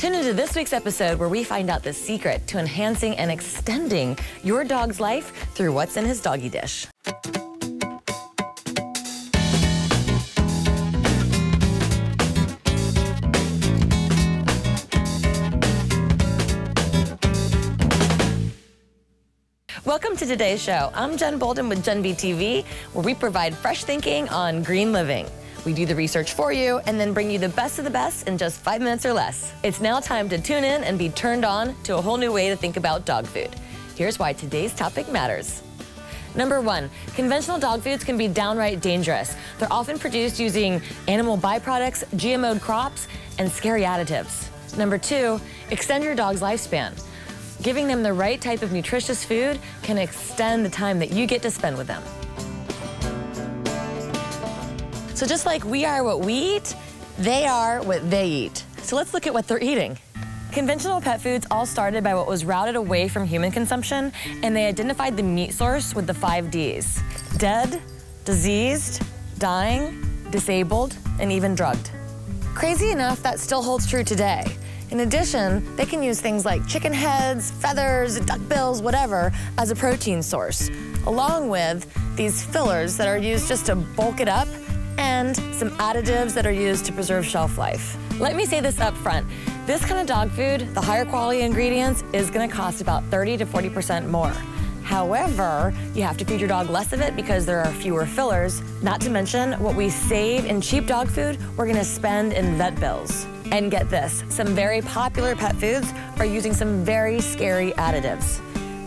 Tune into this week's episode where we find out the secret to enhancing and extending your dog's life through what's in his doggy dish. Welcome to today's show. I'm Jen Bolden with Gen B TV, where we provide fresh thinking on green living. We do the research for you and then bring you the best of the best in just 5 minutes or less. It's now time to tune in and be turned on to a whole new way to think about dog food. Here's why today's topic matters. Number 1, conventional dog foods can be downright dangerous. They're often produced using animal byproducts, GMO'd crops, and scary additives. Number 2, extend your dog's lifespan. Giving them the right type of nutritious food can extend the time that you get to spend with them. So just like we are what we eat, they are what they eat. So let's look at what they're eating. Conventional pet foods all started by what was routed away from human consumption, and they identified the meat source with the 5 Ds: dead, diseased, dying, disabled, and even drugged. Crazy enough, that still holds true today. In addition, they can use things like chicken heads, feathers, duck bills, whatever, as a protein source, along with these fillers that are used just to bulk it up and some additives that are used to preserve shelf life. Let me say this up front. This kind of dog food, the higher quality ingredients, is gonna cost about 30 to 40% more. However, you have to feed your dog less of it because there are fewer fillers. Not to mention, what we save in cheap dog food, we're gonna spend in vet bills. And get this, some very popular pet foods are using some very scary additives.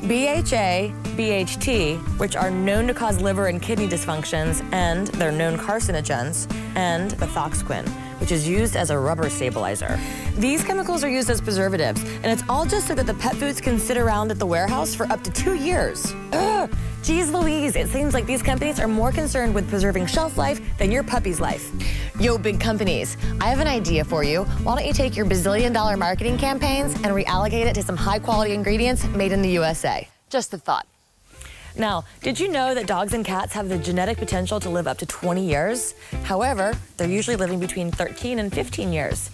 BHA, BHT, which are known to cause liver and kidney dysfunctions, and they're known carcinogens, and Ethoxquin, which is used as a rubber stabilizer. These chemicals are used as preservatives, and it's all just so that the pet foods can sit around at the warehouse for up to 2 years. Ugh, geez Louise, it seems like these companies are more concerned with preserving shelf life than your puppy's life. Yo, big companies, I have an idea for you. Why don't you take your bazillion-dollar marketing campaigns and reallocate it to some high-quality ingredients made in the USA? Just a thought. Now, did you know that dogs and cats have the genetic potential to live up to 20 years? However, they're usually living between 13 and 15 years.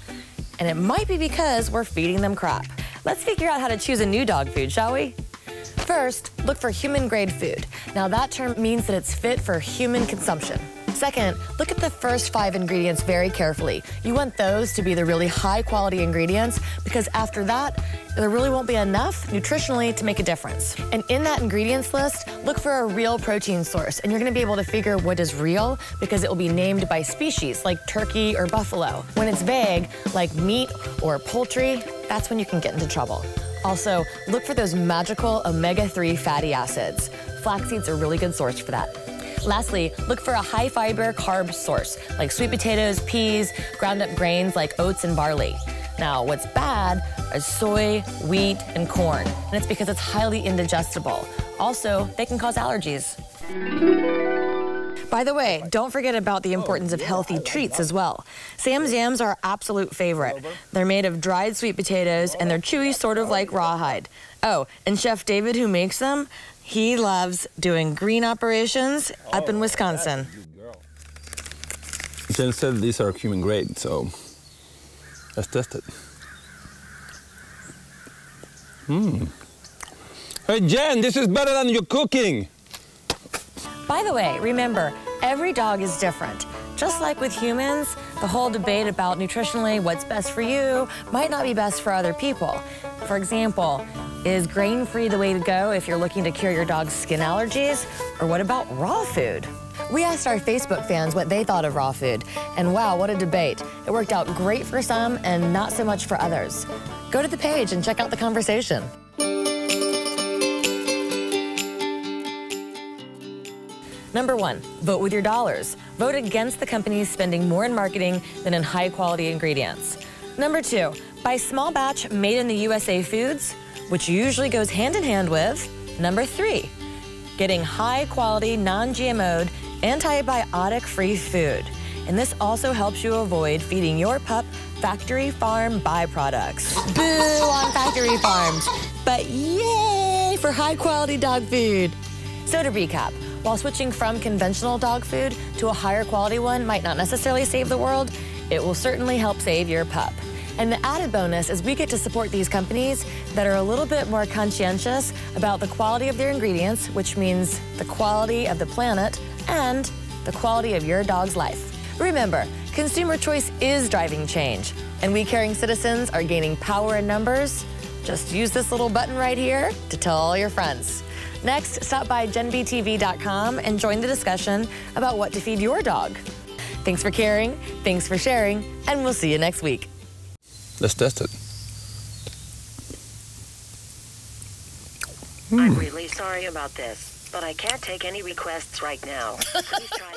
And it might be because we're feeding them crap. Let's figure out how to choose a new dog food, shall we? First, look for human-grade food. Now, that term means that it's fit for human consumption. Second, look at the first 5 ingredients very carefully. You want those to be the really high-quality ingredients because after that, there really won't be enough nutritionally to make a difference. And in that ingredients list, look for a real protein source, and you're gonna be able to figure what is real because it will be named by species, like turkey or buffalo. When it's vague, like meat or poultry, that's when you can get into trouble. Also, look for those magical omega-3 fatty acids. Flax seeds are a really good source for that. Lastly, look for a high-fiber carb source, like sweet potatoes, peas, ground-up grains like oats and barley. Now, what's bad is soy, wheat, and corn, and it's because it's highly indigestible. Also, they can cause allergies. By the way, don't forget about the importance of healthy treats as well. Sam's Yams are our absolute favorite. They're made of dried sweet potatoes, and they're chewy, sort of like rawhide. Oh, and Chef David, who makes them, he loves doing green operations up in Wisconsin. Jen said these are human grade, so let's test it. Hey Jen, this is better than your cooking. By the way, remember, every dog is different. Just like with humans, the whole debate about nutritionally what's best for you might not be best for other people. For example, is grain-free the way to go if you're looking to cure your dog's skin allergies? Or what about raw food? We asked our Facebook fans what they thought of raw food, and wow, what a debate. It worked out great for some and not so much for others. Go to the page and check out the conversation. Number 1, vote with your dollars. Vote against the companies spending more in marketing than in high-quality ingredients. Number 2, buy small batch made in the USA foods, which usually goes hand in hand with number 3, getting high-quality, non-GMO'd, antibiotic-free food. And this also helps you avoid feeding your pup factory farm byproducts. Boo on factory farms, but yay for high-quality dog food. So to recap, while switching from conventional dog food to a higher quality one might not necessarily save the world, it will certainly help save your pup. And the added bonus is we get to support these companies that are a little bit more conscientious about the quality of their ingredients, which means the quality of the planet and the quality of your dog's life. Remember, consumer choice is driving change, and we caring citizens are gaining power in numbers. Just use this little button right here to tell all your friends. Next, stop by genbtv.com and join the discussion about what to feed your dog. Thanks for caring, thanks for sharing, and we'll see you next week. Let's test it. I'm really sorry about this, but I can't take any requests right now. Please try